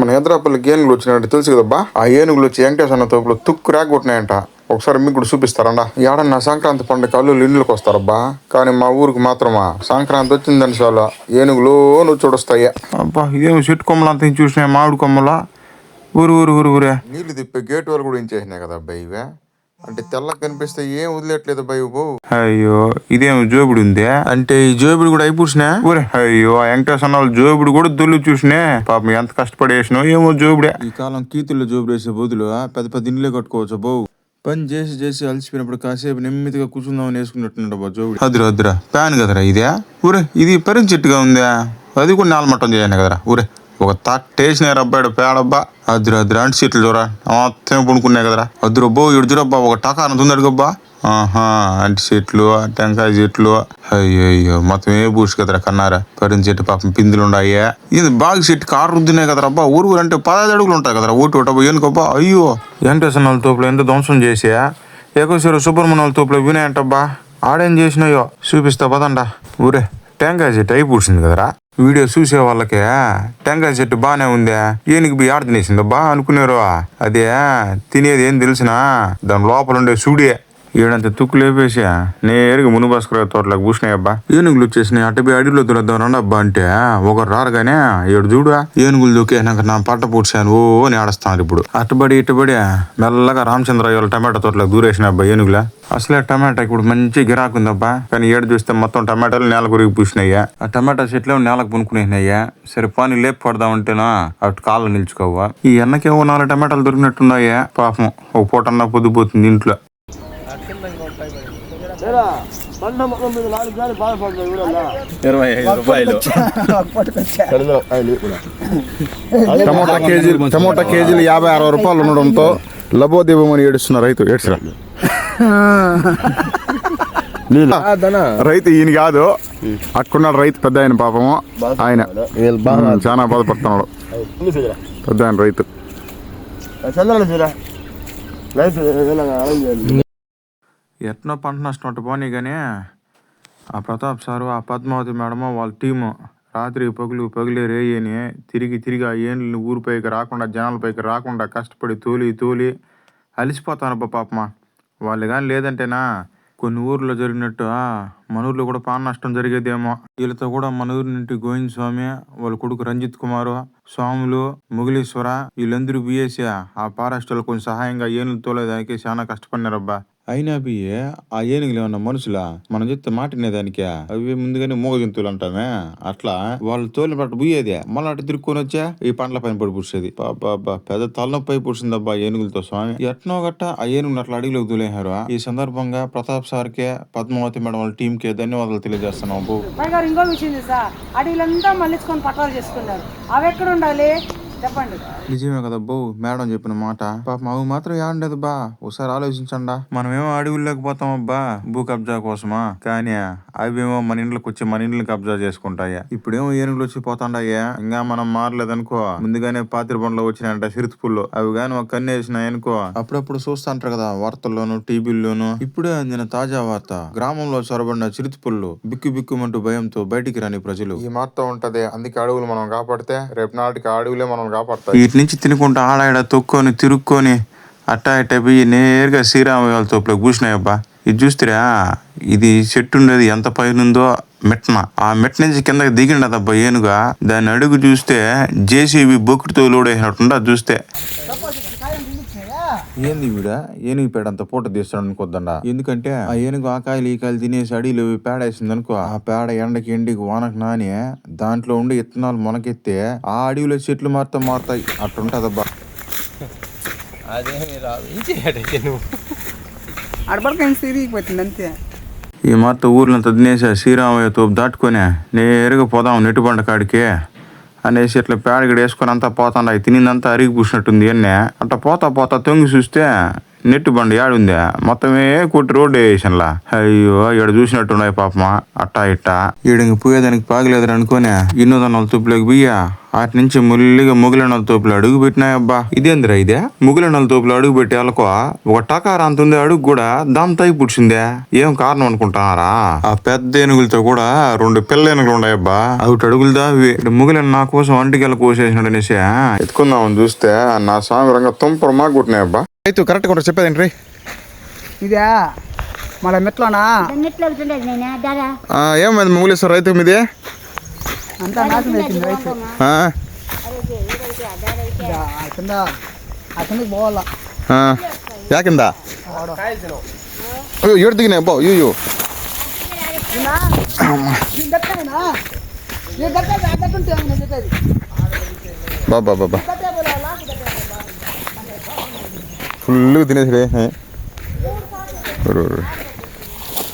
మన హైదరాబాద్కి ఏనుగులు వచ్చినట్టు తెలుసు కదబ్బా. ఆ ఏనుగులు వచ్చి వెంకటేశ్వర తోపులో తుక్కు రాగొట్టినాయంట. ఒకసారి మీకు కూడా చూపిస్తారండా. ఏడన్నా సంక్రాంతి పండుగ అల్లుళ్ళు ఇండ్లకు వస్తారబ్బా. కానీ మా ఊరికి మాత్రమా సంక్రాంతి వచ్చిందని చాలా ఏనుగులు నువ్వు చూడొస్తాయి. అబ్బా ఇదేమో చెట్టు కొమ్మలంతా చూసినాయి, మామిడి కొమ్మల ఊరు ఊరు ఊరు ఊరే నీళ్లు తిప్పే గేట్ వాళ్ళు కూడా ఇంచేసినాయి కదా అబ్బాయి. ఇవే అంటే తెల్లకి కనిపిస్తే ఏం వదిలేట్లేదు భయ. అయ్యో ఇదేమో జోబుడు ఉందే, అంటే ఈ జోబుడు కూడా అయిపూసినా ఊరే. అయ్యో వెంకటేశ్వర వాళ్ళు జోబుడు కూడా దొల్లు చూసినే. పాపం ఎంత కష్టపడేసినో ఏమో జోబుడే. ఈ కాలం కీతుల్లో జోబుడు వేసే బదులు పెద్ద పెద్ద ఇండ్లే కట్టుకోవచ్చు బో. పని చేసి చేసి అలసిపోయినప్పుడు కాసేపు నెమ్మదిగా కూర్చుందామని వేసుకున్నట్టున్నాడు జోబుడు. అదిరా అదిరా ప్యాన్ కదరా ఇదే ఊరే. ఇది పెరిగి చెట్టుగా ఉందా, అది కూడా నేలమట్టం చేయండి కదరా ఊరే. ఒక తట్టేసినారు అబ్బాయి పేడబ్బా. అద్దురా అద్దురా అంటి సీట్లు చూరా మొత్తం పడుకున్నాయి కదరా. అద్దురా బో ఇడు చూరబ్బా ఒక టకారం తుందడుగబ్బా. ఆహా అంటి చెట్లు టెంకాయ చెట్లు అయ్యో మొత్తం ఏ బూస్ట్ కదరా కన్నారా. పరింది చెట్టు పాపం పిందులు ఉన్నాయా. ఇది బాగా చెట్టు కారు రుద్దినాయి కదరా అబ్బా. ఊరు అంటే 15 అడుగులు ఉంటాయి కదరా ఓటు ఒకటి ఏనుకబ్బా. అయ్యో వెంకటేశ్వర వాళ్ళ తోపులో ఎంత ధ్వంసం చేసా. ఏకోసారి సుబ్రహ్మణ్యం వాళ్ళ తోపులో వినాయంటబ్బా. ఆడేం చేసినాయో చూపిస్తా పదండా ఊరే. టెంకాయ చెట్టు అయి పూడ్చింది కదరా. వీడియో చూసే వాళ్ళకే టెంకాయ చెట్టు బానే ఉందే, ఏనికి పోయి ఆడ తినేసిందబ్బా అనుకున్నారు. అదే తినేది ఏం తెలిసినా దాని లోపల ఉండే సూడే. ఏడంత తుక్కు లేపేసా నేరుగా మునుభాస్కర్ తోటలకు పూసినాయబ్బా. ఏనుగులు వచ్చేసినాయి. అట్టబోయి అడవిలో దొరద్దాం రండి అబ్బా అంటే ఒకరు రారుగానే ఏడు చూడు ఏనుగులు దొక్కేనాక నా పట్ట పూడ్చాను ఓ అని ఆడస్తాను. ఇప్పుడు అట్టబడి ఇట్టబడి మెల్లగా రామచంద్రయ్య వాళ్ళ టమాటా తోటలకు దూరేసిన అబ్బా ఏనుగులా. అసలే టమాటా ఇప్పుడు మంచి గిరాకు ఉందబ్బా. కానీ ఏడు చూస్తే మొత్తం టమాటాలు నేల గురికి పూసినాయ్యా. ఆ టమాటా చెట్లు నేలకు పునుకునేసినాయ్యా. సరే పాని లేపు పడదామంటేనా అటు కాళ్ళు నిల్చుకోవా. ఈ ఎన్నకేమో 4 టమాటాలు దొరికినట్టున్నాయా. పాపం ఒక పూటన్నా పొద్దుపోతుంది ఇంట్లో. టమోటా కేజీలు 50-60 రూపాయలు ఉండడంతో లబోదివ్వమని ఏడుస్తున్నారు రైతు. ఏడ్చరా రైతు ఈయన కాదు, అట్టుకున్నాడు రైతు పెద్ద ఆయన. పాపము ఆయన చాలా బాధపడుతున్నాడు. పెద్ద ఆయన రైతు. ఎట్నో పంట నష్టం అట్టు పోనీ కానీ ఆ ప్రతాప్ సారు ఆ పద్మావతి మేడము వాళ్ళ టీము రాత్రి పగిలే రేయని తిరిగి ఆ ఏళ్ళు ఊరిపైకి రాకుండా జనాలపైకి రాకుండా కష్టపడి తోలి అలిసిపోతానబ్బా పాపమా. వాళ్ళు కానీ లేదంటేనా కొన్ని ఊర్లో జరిగినట్టు మన ఊర్లో కూడా పాన నష్టం జరిగేదేమో. వీళ్ళతో కూడా మన ఊరి నుండి గోవింద స్వామి వాళ్ళ కొడుకు రంజిత్ కుమారు స్వాములు ముగిలీశ్వర వీళ్ళందరూ బిఏసి ఆ ఫారెస్ట్లో కొంచెం సహాయంగా ఏనుగులు తోలేదానికి చాలా కష్టపడినారబ్బా. అయినా బియ్యే ఆ ఏనుగులు ఏమన్నా మనుషులా మనం చెప్తే మాటినేదానికే. అవి ముందుగానే మూగ జంతువులు అంటామే. అట్లా వాళ్ళు తోలిన పట్టు బుయ్యేదే మళ్ళీ అటు తిరుక్కొని వచ్చా ఈ పండ్ల పైన పడి పుడిచేది. బాబా పెద్ద తలనొప్పి అయి పుడిచిందబ్బా ఏనుగులతో స్వామి. ఎట్నో గట్ట ఆ ఏనుగులు అట్లా అడిగిలోకి దూలేహారు. ఈ సందర్భంగా ప్రతాప్ సార్కే పద్మావతి మేడం వాళ్ళ టీం కే ధన్యవాదాలు తెలియజేస్తున్నాం. ఇంకో విషయం సార్ అడవిలంతా మళ్ళించుకొని పట్టాలు చేసుకున్నారు. అవి ఎక్కడ ఉండాలి చెప్పండి. నిజమే కదా బో మేడం చెప్పిన మాట. పాపం అవి మాత్రం ఏడండదు బా. ఒకసారి ఆలోచించండా. మనమేమో అడవుల్లోకి పోతామబ్బా భూ కబ్జా కోసమా, కానీ అవేమో మన ఇండ్లకు వచ్చి మన ఇండ్లను కబ్జా చేసుకుంటాయా. ఇప్పుడేమో ఏనుగులు వచ్చి పోతాండాయా. ఇంకా మనం మారలేదనుకో ముందుగానే పాతిరి బండ్లో వచ్చినాయంట సిరుతుపుల్లో. అవి గాని ఒక కన్ను వేసినాయనుకో అప్పుడప్పుడు చూస్తాంటారు కదా వార్తల్లోను టీవీల్లోను. ఇప్పుడే అందిన తాజా వార్త, గ్రామంలో చొరబడిన చిరుతుపుల్లు బిక్కుమంటూ భయంతో బయటికి రాని ప్రజలు. ఈ మార్త ఉంటది. అందుకే అడవులు మనం కాపాడితే రేపు నాటికి అడవులే మనం కాపాడతాయి. వీటి నుంచి తినుకుంటా ఆడాడ తొక్కొని తిరుక్కొని అట్టా పోయి నేరుగా శ్రీరామయ్య వాళ్ళ తోపులోకి కూర్చున్నాయబ్బా. ఇది చూస్తారా ఇది చెట్టు ఉండేది ఎంత పైనుందో మెట్న. ఆ మెట్ నుంచి కిందకి దిగినదబ్బా ఏనుగా. దాన్ని అడుగు చూస్తే జేసీబీ బొక్కుడుతో లోడేసినట్టుండ చూస్తే. ఏంది వీడ ఏనుగు పేడ అంత పూట తీస్తాడు అనుకోద్దండా. ఎందుకంటే ఆ ఏనుగు ఆ కాయలు ఈ కాయలు తినేసి అడిలో పేడేసింది అనుకో. ఆ పేడ ఎండకి వానకు నాని దాంట్లో ఉండి ఇత్తనాలు మొనకెత్తే ఆ అడవిలో చెట్లు మారుతాయి. అట్టుంటదబ్బా. ఈ మాట ఊర్లంతా తినేసా శ్రీరామయ్య తోపు దాటుకొని నేరుగా పోదాం నెట్టుబండ కాడికి అనేసి ఇట్లా పేడగడ వేసుకొని అంతా పోతాండా. తినిందంతా అరిగి పూసినట్టుంది అన్నే. అట్లా పోతా తొంగి చూస్తే నెట్టు బండి ఆడుందా మొత్తమే కొట్టి రోడ్డు వేసానులా. అయ్యో ఈడ చూసినట్టున్నాయి పాపమా అట్టా ఇట్టా. ఈడికి పోయేదానికి పాగలేదని అనుకోనే ఇన్నోదన్నాల తూపులోకి బియ్యా అటు నుంచి ముల్లిగా ముగిలినల తోపులు అడుగు పెట్టినాయబ్బా. ఇదేందిరా ఇదే ముగిలినల తోపులు అడుగు పెట్టి అలకో ఒక టకార అంత ఉంది అడుగు కూడా దాంతో పుడిచిందే. ఏం కారణం అనుకుంటున్నారా? ఆ పెద్ద ఏనుగులతో కూడా 2 పిల్ల ఏనుగులు ఉన్నాయబ్బా. ఒకటి అడుగులు దావి ముగిలిన నా కోసం అంటికెళ్ళ కోసేసినాడు అనేసి ఎత్తుకుందామని చూస్తే నా స్వామి రంగ తుంపరు మాకు కొట్టినాయబ్బా. రైతు కరెక్ట్ కూడా చెప్పేదేంటి ఇదే మళ్ళీ మెట్లోనా ఏమైంది ముగిలేశ్వర రైతు మీదే అంతా నాశనం అయిపోయింది రైతు. కింద ఆ కిందకి పోవాలా యాకిందా అయ్యో ఏడు దిగినాయి అబ్బా. అయ్యో బాబా బాబా ఫుల్ తినేసిడే.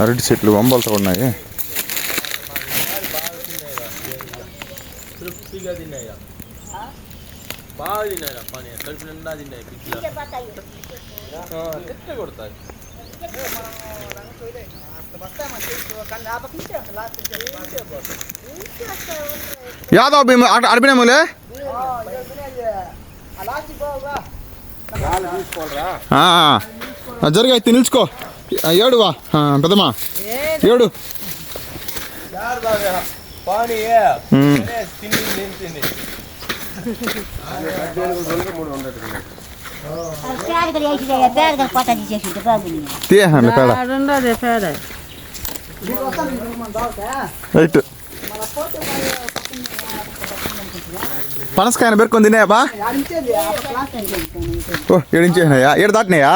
అరటి చెట్లు వంబలతో ఉన్నాయి. యాదవ్ అడిపినాములే జరిగాయి నిలుచుకో. ఏడువా పెద్దమ్మా ఏడు రైట్ పనసకాయన పెరుకొని తిన్నాయా? ఓ ఏడించేసినాయా? ఏడు దాటినాయా?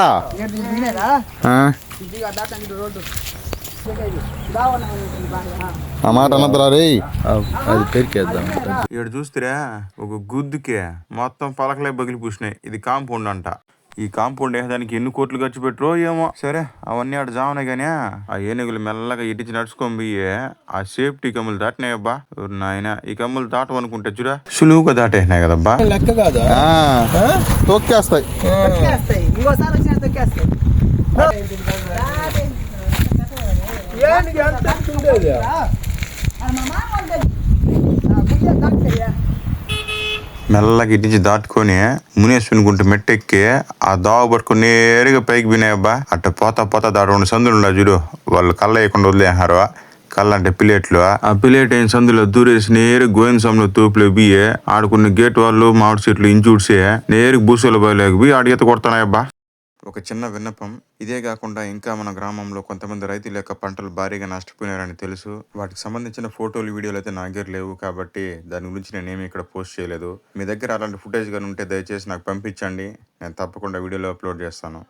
ఆ మాట అన్నద్దురా రే. అది పెరికేద్దాం. ఏడు చూస్తారా ఒక గుద్దుకే మొత్తం పలకలే బగిలి పూసినాయి. ఇది కాంపౌండ్ అంట. ఈ కాంపౌండ్ వేసేదానికి ఎన్ని కోట్లు ఖర్చు పెట్టరో ఏమో. సరే అవన్నీ ఆడ జామనే గానీ ఆ ఏనుగులు మెల్లగా ఇటిచి నడుచుకొని పోయి ఆ సేఫ్టీ కమ్ములు దాటినాయబ్బా. నాయన ఈ కమ్ములు దాటవనుకుంటే చూడా సులువుగా దాటేసినాయి కదబ్బా. లెక్క కాదా? తొక్కేస్తాయి. మెల్లగా ఇటించి దాటుకొని మునేశ్వని గుంట మెట్టెక్కి ఆ దావ పట్టుకుని నేరుగా పైకి వినాయబ్బా. అట్ట పోతా పోతా దాడు 2 సందులు ఉండ చూడు. వాళ్ళు కళ్ళ వేయకుండా వదిలేహారు. కళ్ళ అంటే పిలేట్లు. ఆ పిలేట్ అయిన సందులో దూరేసి నేరు గోవింద స్వామిలో తోపులో బియ్యి ఆడుకున్న గేట్ వాళ్ళు మామిడి చెట్లు ఇంచూడ్సి నేరు బూసల బయలుకి పోయి ఆడి ఈత కొడతానాయబ్బా. ఒక చిన్న విన్నపం, ఇదే కాకుండా ఇంకా మన గ్రామంలో కొంతమంది రైతుల యొక్క పంటలు భారీగా నష్టపోయినారని తెలుసు. వాటికి సంబంధించిన ఫోటోలు వీడియోలు అయితే నా దగ్గర లేవు కాబట్టి దాని గురించి నేనేమి ఇక్కడ పోస్ట్ చేయలేదు. మీ దగ్గర అలాంటి ఫుటేజ్ కానీ ఉంటే దయచేసి నాకు పంపించండి. నేను తప్పకుండా వీడియోలో అప్లోడ్ చేస్తాను.